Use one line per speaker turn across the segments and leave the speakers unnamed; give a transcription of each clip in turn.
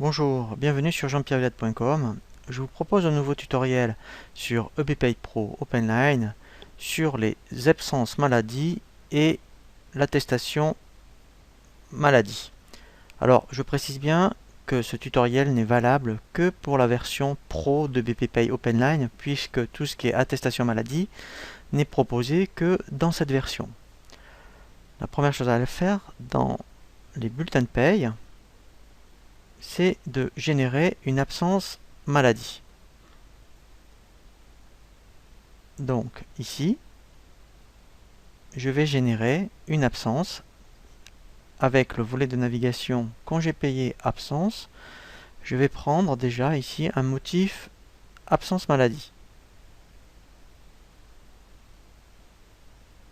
Bonjour, bienvenue sur jeanpierrevillette.com. Je vous propose un nouveau tutoriel sur EBPay Pro OpenLine sur les absences maladie et l'attestation maladie. Alors, je précise bien que ce tutoriel n'est valable que pour la version Pro de EBPay OpenLine puisque tout ce qui est attestation maladie n'est proposé que dans cette version. La première chose à faire dans les bulletins de paye, c'est de générer une absence maladie. Donc ici, je vais générer une absence avec le volet de navigation congé payé absence. Je vais prendre déjà ici un motif absence maladie.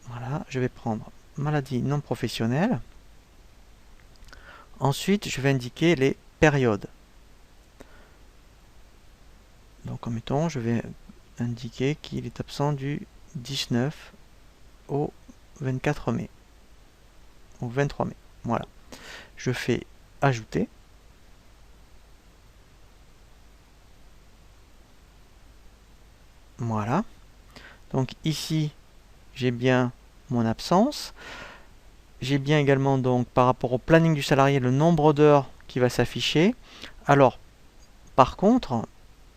Voilà, je vais prendre maladie non professionnelle. Ensuite, je vais indiquer les périodes. Donc, admettons, je vais indiquer qu'il est absent du 19 au 24 mai. Au 23 mai. Voilà. Je fais ajouter. Voilà. Donc ici, j'ai bien mon absence. J'ai bien également donc par rapport au planning du salarié le nombre d'heures qui va s'afficher. Alors, par contre,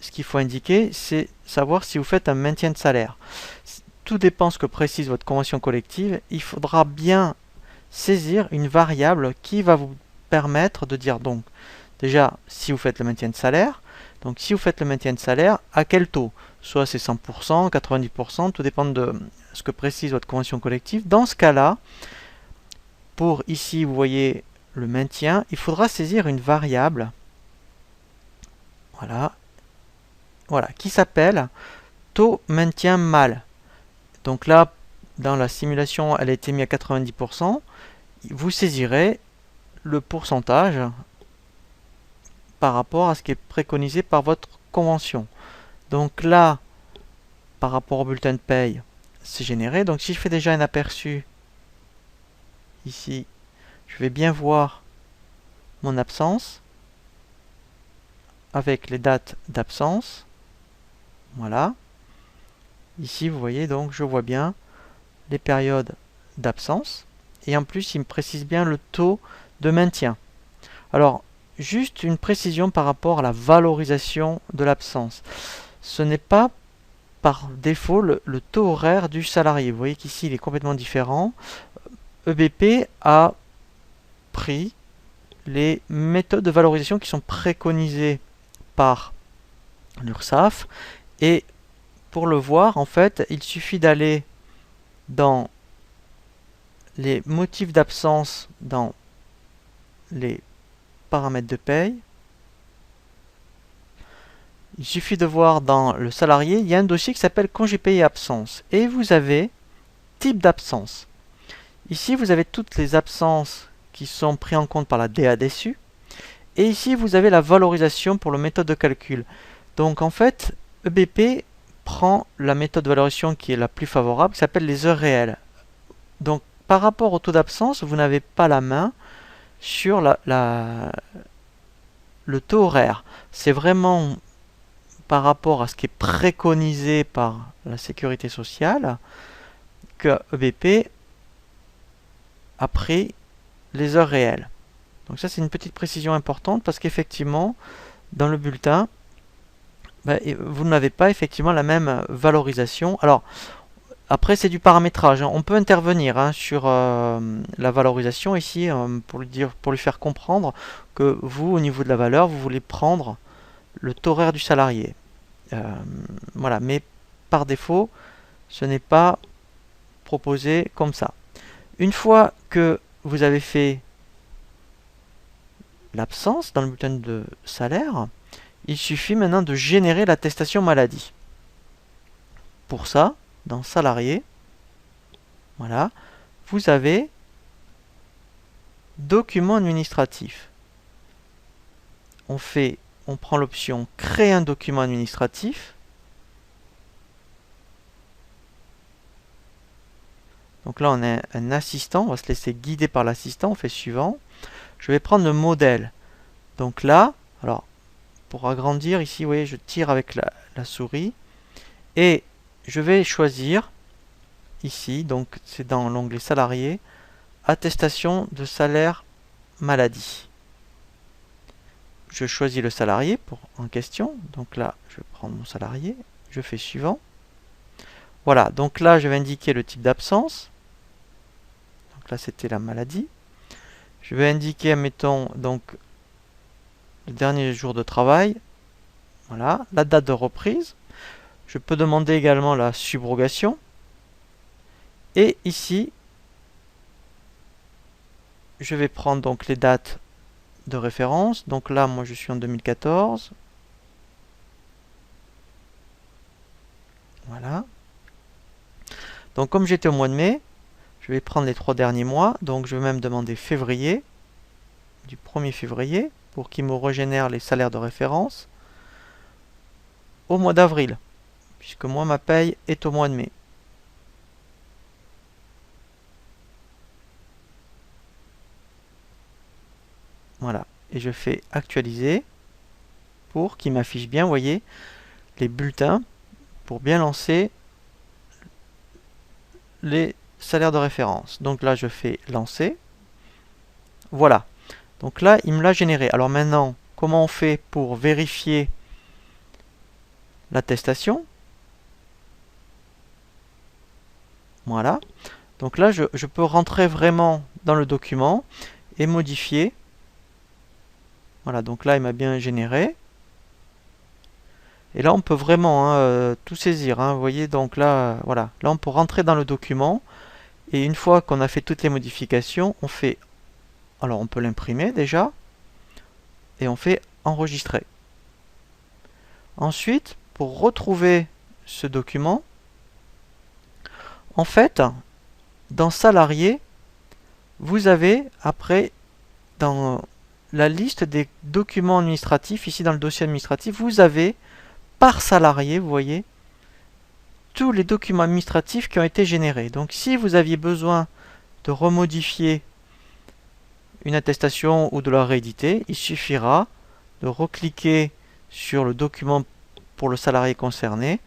ce qu'il faut indiquer, c'est savoir si vous faites un maintien de salaire. Tout dépend ce que précise votre convention collective. Il faudra bien saisir une variable qui va vous permettre de dire donc déjà si vous faites le maintien de salaire. Donc si vous faites le maintien de salaire, à quel taux? Soit c'est 100%, 90%, tout dépend de ce que précise votre convention collective. Dans ce cas-là, pour ici, vous voyez le maintien, il faudra saisir une variable, voilà, qui s'appelle taux maintien mal. Donc là, dans la simulation, elle a été mise à 90%. Vous saisirez le pourcentage par rapport à ce qui est préconisé par votre convention. Donc là, par rapport au bulletin de paye, c'est généré. Donc si je fais déjà un aperçu ici, je vais bien voir mon absence avec les dates d'absence. Voilà. Ici, vous voyez, donc je vois bien les périodes d'absence. Et en plus, il me précise bien le taux de maintien. Alors, juste une précision par rapport à la valorisation de l'absence. Ce n'est pas par défaut le taux horaire du salarié. Vous voyez qu'ici, il est complètement différent. EBP a pris les méthodes de valorisation qui sont préconisées par l'URSSAF. Et pour le voir, en fait, il suffit d'aller dans les motifs d'absence dans les paramètres de paye. Il suffit de voir dans le salarié, il y a un dossier qui s'appelle congé payé absence. Et vous avez type d'absence. Ici, vous avez toutes les absences qui sont prises en compte par la DADSU. Et ici, vous avez la valorisation pour la méthode de calcul. Donc en fait, EBP prend la méthode de valorisation qui est la plus favorable, qui s'appelle les heures réelles. Donc par rapport au taux d'absence, vous n'avez pas la main sur le taux horaire. C'est vraiment par rapport à ce qui est préconisé par la sécurité sociale que EBP a pris les heures réelles. Donc ça, c'est une petite précision importante parce qu'effectivement, dans le bulletin, vous n'avez pas effectivement la même valorisation. Alors, après, c'est du paramétrage. On peut intervenir sur la valorisation ici pour lui faire comprendre que vous, au niveau de la valeur, vous voulez prendre le taux horaire du salarié. Voilà, mais par défaut, ce n'est pas proposé comme ça. Une fois que vous avez fait l'absence dans le bulletin de salaire, il suffit maintenant de générer l'attestation maladie. Pour ça, dans salarié, voilà, vous avez document administratif. On prend l'option créer un document administratif. Donc là, on a un assistant, on va se laisser guider par l'assistant, on fait suivant. Je vais prendre le modèle. Donc là, Alors, pour agrandir, ici, vous voyez, je tire avec la souris. Et je vais choisir, ici, donc c'est dans l'onglet salarié, attestation de salaire maladie. Je choisis le salarié en question. Donc là, je vais prendre mon salarié. Je fais suivant. Voilà, donc là, je vais indiquer le type d'absence. Donc là, c'était la maladie. Je vais indiquer, admettons, donc le dernier jour de travail. Voilà, la date de reprise. Je peux demander également la subrogation. Et ici, je vais prendre donc les dates de référence. Donc là, moi, je suis en 2014. Voilà. Donc comme j'étais au mois de mai, je vais prendre les 3 derniers mois. Donc je vais même demander février, du 1er février, pour qu'il me régénère les salaires de référence au mois d'avril, puisque moi, ma paye est au mois de mai. Voilà. Et je fais actualiser pour qu'il m'affiche bien, vous voyez, les bulletins pour bien lancer les salaires de référence. Donc là, je fais lancer. Voilà. Donc là, il me l'a généré. Alors maintenant, comment on fait pour vérifier l'attestation? Voilà. Donc là, je peux rentrer vraiment dans le document et modifier. Voilà, donc là, il m'a bien généré. Et là, on peut vraiment tout saisir. Vous voyez, donc là, voilà. Là, on peut rentrer dans le document. Et une fois qu'on a fait toutes les modifications, on fait... Alors, on peut l'imprimer déjà. Et on fait enregistrer. Ensuite, pour retrouver ce document, en fait, dans salarié, vous avez après, dans la liste des documents administratifs, ici dans le dossier administratif, vous avez par salarié, vous voyez, tous les documents administratifs qui ont été générés. Donc si vous aviez besoin de remodifier une attestation ou de la rééditer, il suffira de recliquer sur le document pour le salarié concerné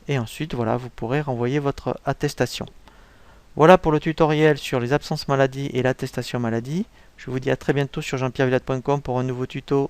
et ensuite voilà, vous pourrez renvoyer votre attestation. Voilà pour le tutoriel sur les absences maladie et l'attestation maladie. Je vous dis à très bientôt sur jeanpierrevillade.com pour un nouveau tuto.